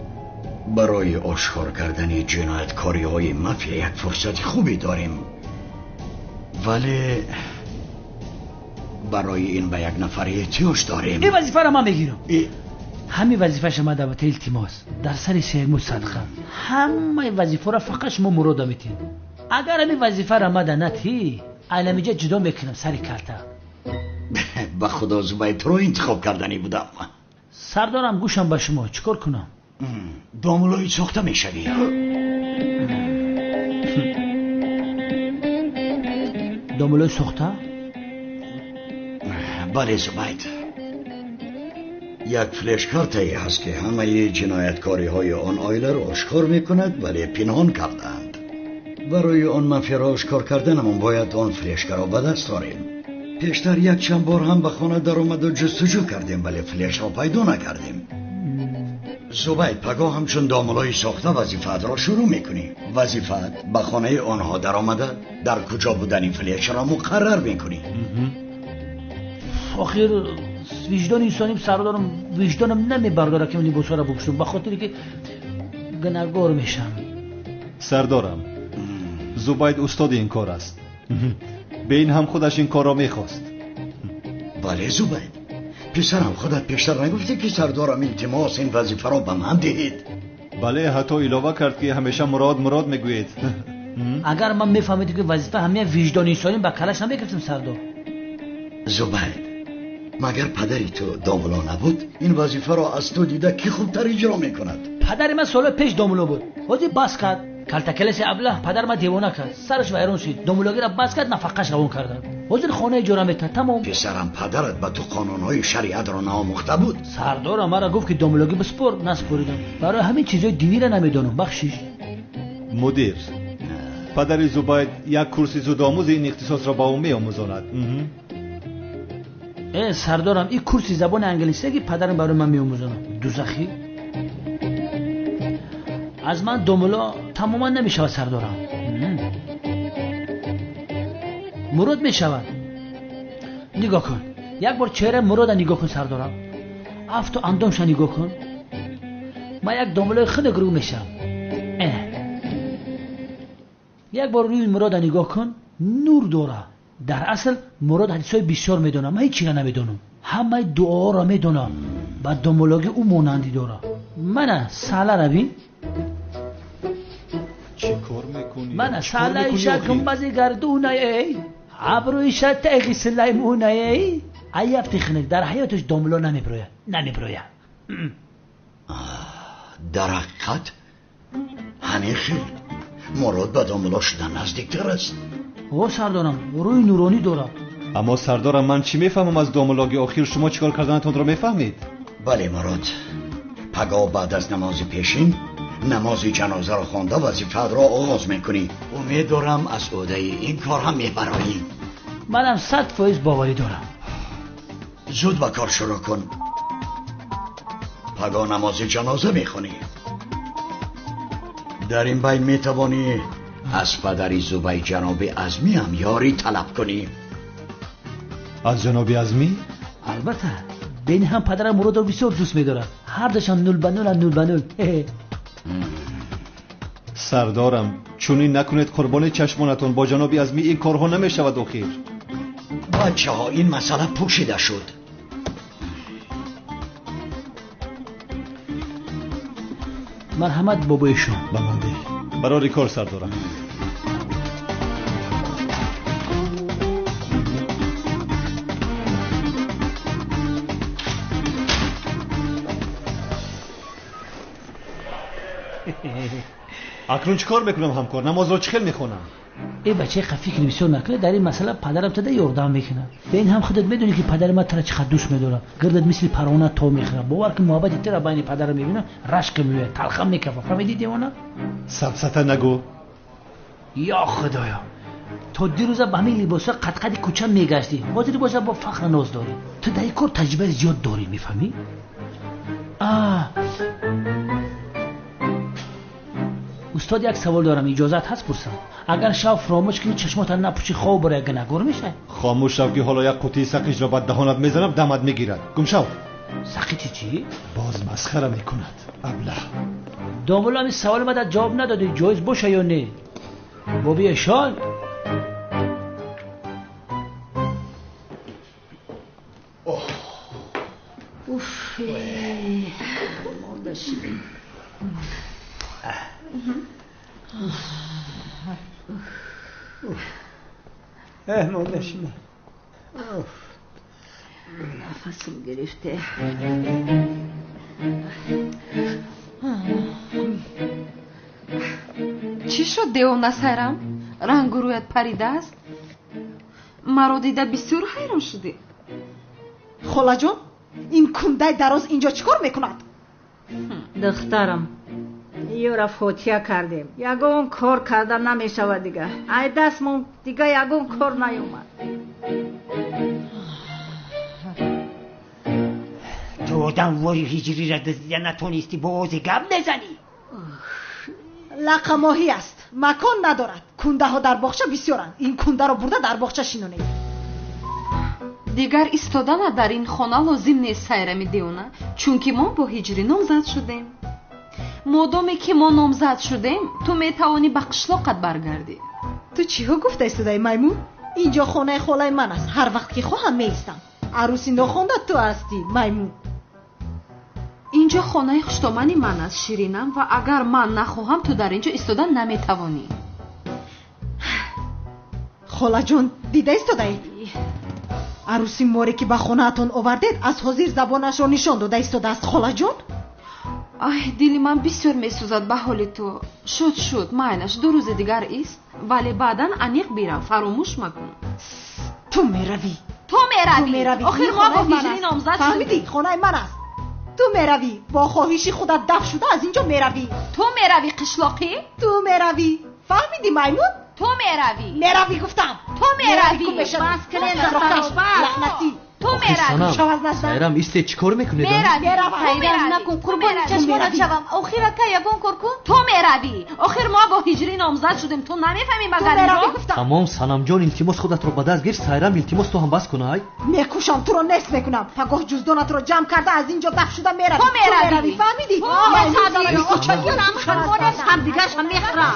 برای آشکار کردن جنایتکاری های مافیا یک فرصت خوبی داریم، ولی برای این به یک نفر احتیاج داریم.
این وظیفه را من بگیرم. همین وظیفه شما دعوت التماس در سر سیمو صدقه. همه وظیفه را فقط شما مراد میتین. اگر همین وظیفه را ما دنتی علمیجا جدا میکنم سر کارتا.
به خدا زبایت رو انتخاب کردنی بودم.
سردارم گوشم به شما چیکار کنم؟
داملوی سوخته میشوی.
داملوی سوخته؟
بله زبید. یک فلش کارتایی هست که همه جنایتکاری های آن آیله را آشکار میکند ولی پنهان کردند. برای آن مافیا را آشکار کردنمون باید آن فلشکار را به دست آوریم. پیشتر یک چند بار هم به خانه در آمد و جستجو کردیم ولی فلش را پیدا نکردیم. زبید پگاه همچون داملوی ساخته وظیفت را شروع میکنی. وظیفت به خانه آنها در آمده در کجا بودن فلش را مقرر میکنی.
آخر وجدان انسانی سردارم وجدانم نمیبرداره که من لباسا را بپوشم به خاطری که گناهکار میشم.
سردارم زبید استاد این کار است. به این هم خودش این کار را میخواست.
بله زبید، پسرم خودت پیشتر نگفتی که سردارم التماس این وظیفه را به من دهید؟
بله، حتی علاوه کرد که همیشه مراد میگوید.
اگر من میفهمیدم که وظیفه همه وجدان انسانی به کلش نمیگرفتم سردار.
زبید، مگر پدری تو داملو نبود؟ این وظیفه را از تو دیده کی خوبتر اجرا میکند؟
پدر من سال پیش داملو بود. حاجی بس کرد کلتکلش ابله پدر ما دیوانه کرد، سرش ویران شد، داملوگی را بس کرد، نفقش روان کردن. حاضر خانه اجاره میکرد. تمام.
پسرم پدرت به تو قانونهای شریعت را ناموخته بود.
سردار مرا گفت که داملوگی بسپر، نسپریدم. برای همین چیزای دینی را نمیدونم. بخشش
مدیر، پدر زبید یک کورس زودآموز این اختصاص را با او میآموزاند.
سردارم این کورس زبان انگلیسی که پدرم برای من میآموزاند. دوزخی از من داملا تماما نمیشود سردارم. مراد میشود. نگاه کن، یک بار چهره مراد نگاه کن سردارم. افت و اندامش نگاه کن. من یک داملای خیلی گروه میشم. یک بار روی مراد نگاه کن، نور داره. در اصل مراد حدیثای بسیار میدونه، من هیچی را نمیدونم. همه دعا را میدونم. با داملاگی او مانندی داره. من ساله را بین.
چی کار میکنی؟
من ساله شکم بازی گردونه ای ابروی شتقی سلیمونه ای ایفتی خنک در حیاتش داملا نمیبروید.
در حقیقت همین خیلی مراد به داملا شدن نزدیکتر است.
او سردارم روی نورانی داره.
اما سردارم من چی میفهمم از داملاگی؟ آخر شما چیکار کردنتون را میفهمید؟
بله مراد، پگاه بعد از نماز پیشین نماز جنازه را خوانده وظیفت را آغاز میکنی. امیدوارم از عهده این کار هم میبرایی.
منم 100% باوری دارم.
زود به کار شروع کن. پگاه نماز جنازه میخونی. در این بین میتوانی از پدری زبید جناب عظمی هم یاری طلب کنی.
از جناب عظمی؟
البته بین هم پدرم مراد رو بسیار دوست میدارم. هر دشان 0 به 0
سردارم چونین نکنید قربان چشمانتون، با جناب عظمی این کارها نمیشود. آخر
بچه ها این مسئله پوشیده شد.
مرحمت بابایشون
بمانده برای کار سردارم. اکنون چی کار میکنم همکار؟ نماز را چخیل میخونم.
ای بچه خفیف بسیار نکنه. در این مسئله پدرم تده یاردم میکنه. به این هم خودت میدونی که پدر من ترا چقدر دوست میداره. گردت مثل پروانه تو میخوره. باور که محبت ترا بین پدرم میبینه رشک میوه تلخم میکفه. فهمیدی دیوانه؟
سبسته نگو.
یا خدایا، تو دیروزا با همین لباسا قد کوچه میگشتی. حاضری باشه با فخر ناز داری. تو در این کار تجربه زیاد داری، میفهمی؟ استاد یک سوال دارم، اجازت هست پرسم؟ اگر شب فراموش کنی چشمات نپوشی خواب برای گناهکار میشه؟
خاموش شو که حالا یک قوطی سقیج را بعد دهانت میزنم دمت میگیرد. گم شو.
سقیچی چی؟
باز مسخره میکند ابله.
داملا همین سوال مدد جواب ندادی، جایز باشه یا نه؟ بابی شال
اوف مردشی
مردشی
نفسم گرفته.
چی شد دیوانه سایرام؟ رنگ رویت پریده است؟ مرا دیده بسیار حیران شدی.
خاله جان این کنده دراز اینجا چیکار میکند؟ دخترم یورا فوتیا کردیم، یگون کار کردن نمیشود دیگه. ای دستمون دیگه یگون کار نیومد.
تو آدم واری هجری را دزدیده نتونستی با آزی گم بزنی؟
لقماهی است، مکان ندارد. کنده ها در باغچه بسیارند. این کنده را برده در باغچه شینونه.
دیگر ایستادن در این خانه لازم نیست سایرام دیوانه، چونکه ما با هجری نامزد شدیم. مادامی که ما نامزد شدیم تو میتوانی به قشلاقت برگردی.
تو چی ها گفته ایستادی میمون؟ اینجا خانه خاله من است. هر وقت که خواهم میایستم. عروسی ناخوانده تو هستی میمون.
اینجا خانه خوشتامنی من است شیرینم، و اگر من نخواهم تو در اینجا ایستادن نمیتوانی.
خاله جان دیده ایستادی؟ عروسی موری که به خانه اتون آوردید از حاضر زبانش را نشان داده ایستاده است خاله جان؟
ای دلی من بسیار میسوزد به حال تو. شد مایلش 2 روز دیگر است، ولی بعدا انیق بیرم، فراموش مکن.
تو میروی.
آخر ما با هجری نامزد شدیم.
فهمیدی خانه من است. تو میروی با خواهشی خودت دفع شده از اینجا میروی.
تو میروی قشلاقی؟
تو میروی. فهمیدی میمون؟
تو
میروی گفتم.
تو میروی.
بس کنین لعنتی.
تو میروی.
سایرام ایسته چیکار میکنی؟
سایرام نکن قربان چشمانت شوم. آخر که یگون کار کن. تو میروی. آخر ما با هجری نامزد شدیم، تو نمیفهمی مگر اینو؟
تمام سنم جان التماس خودت رو به دست گیر. سایرام التماس تو هم بس کنه.
میکوشم تو رو نصف میکنم. پگاه جزدانت رو جمع کرده از اینجا دفع شده میروی.
تو میروی.
فهمیدی؟
تو چگونه خربانه هم دیگه هم میخرم.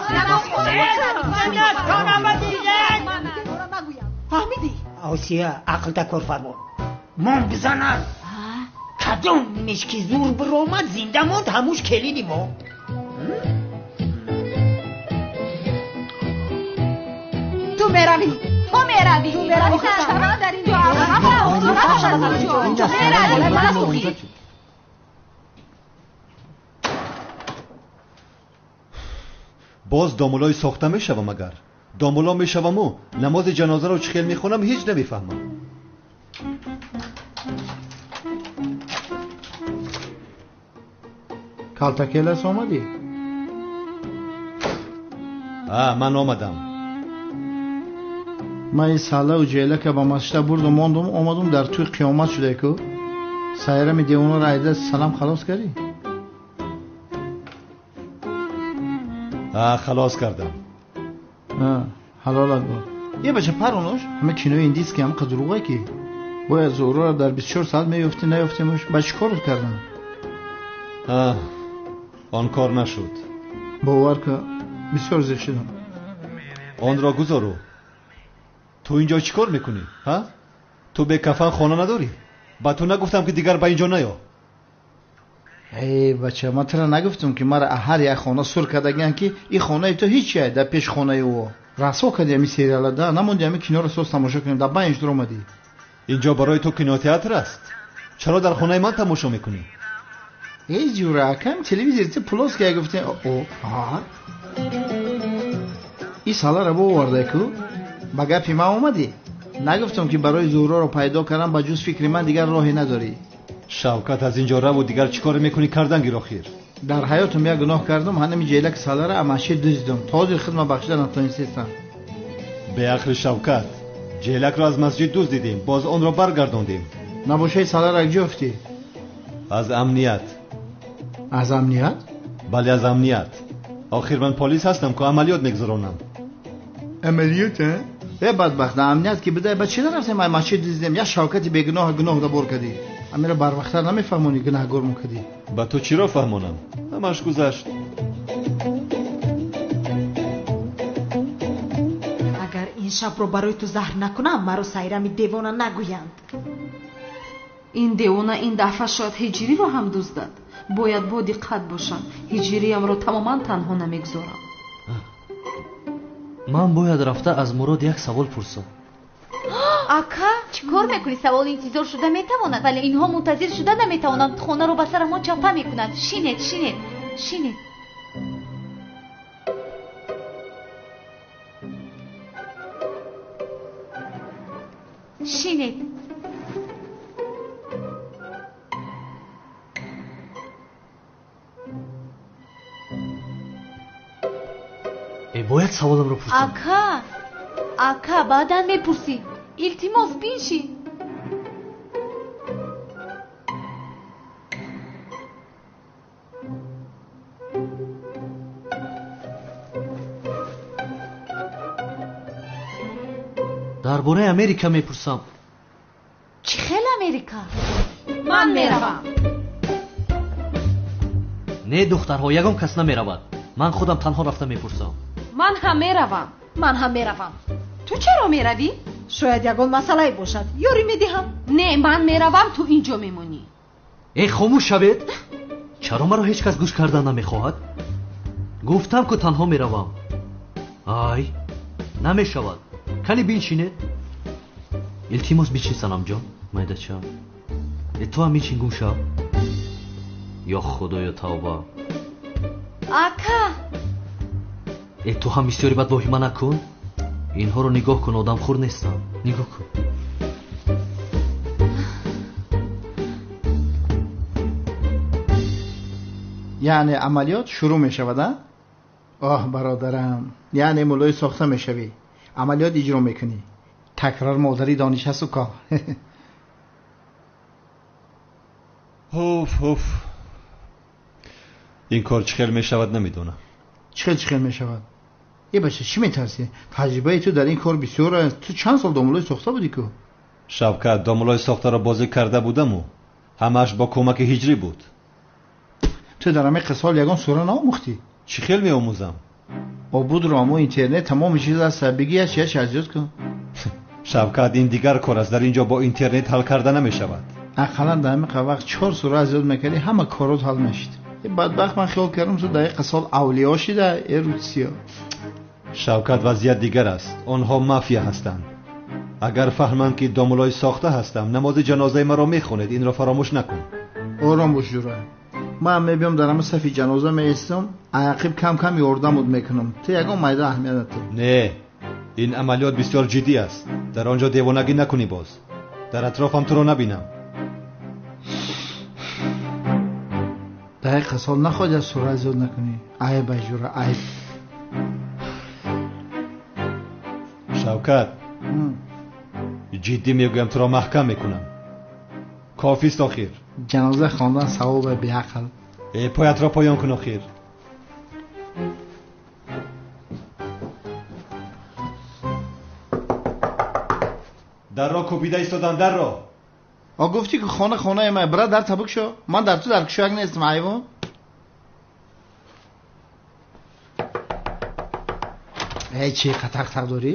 فهمیدی؟
آسیا عقل تکار فرمان من بزنن کدوم مشکی زور برآمد زنده موند هموش کلیدی ما.
تو میروی.
چرا در اینجا
باز دامولای ساخته میشوم. اگر دامولا میشوم و نماز جنازه رو چخیل میخونم هیچ نمیفهمم.
کالتاکیلس آمدی؟
من آمدم.
من این ساله و جیله که با مسجد بردم ماندم آمدم در توی قیامت شده که سایرام دیوانه را ایده سلام خلاص کردی؟
خلاص کردم.
حلالت بود. یه بچه پرونوش همه کینوی این دیست که هم قدروغه که باید زورو را در 24 ساعت میفتی نیفتیمش بچه کارت کردن.
آن کار نشد.
باور که بسیار زیر شدم.
آن را گذارو. تو اینجا چی کار میکنی؟ تو به کفن خانه نداری؟ با تو نگفتم که دیگر با اینجا نیا.
ای بچه من ترا نگفتم که مرا هر یک خانه سر کردگن که این خانه تو هیچیه در پیش خانه او رسوا کردیم این سریال ده نموندیم این کینو رو سوز تماشا کنیم در بینش در اومدی.
اینجا برای تو کینوتئاتر است. چرا در خانه من تماشا میکنی؟
ای جوره کم تلویزیون پلاس که گفتیم این سالا رو آورده که با گپی ما اومدی. نگفتم که برای زورا رو پیدا کردم با جز فکر من دیگر راهی نداری.
شوکت از اینجا رو و دیگر چیکار میکنی کردن گیر آخر؟
در حیاتم یک گناه کردم همین جیلک سالا رو اماشی دزدیدم تازه خدمت بخشیدن نتونستم.
به عقل شوکت جیلک رو از مسجد دزدیدیم باز آن را برگرداندیم.
نباشه سالا رو گفتی؟
از امنیت.
از امنیت؟
بله از امنیت. آخر من پلیس هستم که عملیات میگذرونم.
عملیات؟ ای بدبخت امنیت که بده بچه نرفتیم ما مسجد دزدیدیم یا شوکتی بگناه گناه دا بر کردی. امیره بر وقتر نمیفهمونی گناهگار مکدی.
با تو چی را فهمونم؟ همش گذشت.
اگر این شب رو برای تو زهر نکنم مرا سایرام دیوانه نگویند.
این دیوانه این دفعه شاید هجری رو هم دزدد. باید با دقت باشم. هجریم رو تماما تنها
من باید رفته از مراد یک سوال پرسم.
ака чикор мекунӣ? Савол интизор шуда метавонад, вале инҳо мунтазир шуда наметавонанд. Хонаро ба сара мо чапа мекунанд. Шинед.
бояд саволамро пурсам.
ака баъдан мепурсӣ. илтимос бинши.
дар бораи Америка мепурсам.
чӣ хел Америка?
ман меравам.
Не духтарҳо, ягон кас намеравад. ман худам танҳо рафта мепурсам.
ман ҳам меравам. ту чаро меравӣ?
шояд ягон масъалае бошад. ёрӣ медиҳам.
не, ман меравам, ту инҷо мемонӣ.
хомӯш шавед. чаро маро ҳеҷ кас гӯш кардан намехоҳад? гуфтам ку танҳо меравам. ай намешавад. кани биншинед. илтимос бичин санамҷон. майдача ту ҳам бичин гум шав. ё худоё тавба.
ака
ту ҳам бисёри бад бо ҳима накун. инҳоро нигоҳ кун, одамхӯр нестам. нигоҳ кун.
яъне амалиёт шурӯъ мешавад? оҳ бародарам, яъне мулои сохта мешавӣ, амалиёт иҷро мекунӣ. такрар модари дониш ҳасту ко.
ин кор чӣ хел мешавад намедонам.
чӣ хел мешавад? бача чӣ метарсӣ? таҷрибаи ту дар ин кор бисёр аст. ту чанд сол домулои сохта будӣ ку?
шавкат, домулои сохтаро бозӣ карда будаму ҳамааш бо кӯмаки ҳиҷрӣ буд.
ту дар ҳамаи қисол ягон сура наомӯхтӣ?
чӣ хел меомӯзам?
обудро ҳамо интернет тамоми чиз аст. бигӣ яч азёт кун.
шавкат, ин дигар кор аст. дар ин ҷо бо интернет ҳал карда намешавад.
ақаллан дар ҳамин вақт 4 сура азёт мекардӣ, ҳама корот ҳал мешид. бадбахт ман хиёл кардам ту дар ин қисол авлиё шида эрудсиё.
шавкат, вазъият дигар аст. онҳо мафия ҳастанд. агар фаҳманд ки домулои сохта ҳастам, намози ҷанозаи маро мехонед. инро фаромӯш накун.
ором бош ҷура. ман мебиём дар ҳама сафи ҷаноза меистам, ақиб кам кам ёрдамут мекунам. ту ягон майда аҳамият надиҳ.
не, ин амалиёт бисёр ҷиддӣ аст. дар он ҷо девонагӣ накунӣ. боз дар атрофам туро набинам.
дар ин қисол нахоҳед сура азёт накунӣ. айб ҷура, айб.
шавкат, ҷиддӣ мегӯям, туро маҳкам мекунам. кофист охир.
ҷаноза хондан савоба беақл.
поятро поён кун охир. дарро кӯбида истодан. дарро
гуфтӣ ки хонаи ман. бира дар табук шо. ман дар ту дар кушояк нестам айвон. чӣ қатақ дорӣ?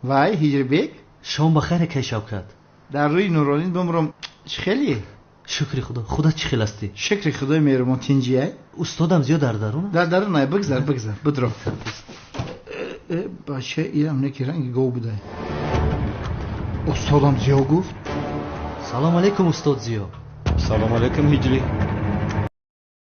вай ҳиҷрибек,
шом бахайр кай Шавкат.
дар рӯи нуронин бимурам. чӣ хели?
шукри худо. худат чӣ хел ҳастӣ?
шукри худои меҳрубон. тинҷияй?
устодам зиёд дар дарун?
дар дарун ай. бигзар бидро. бача инам не ки ранги гов будай. устодам зиё гуфт.
салом алейкум устод зиё.
салом алейкум ҳиҷрӣ.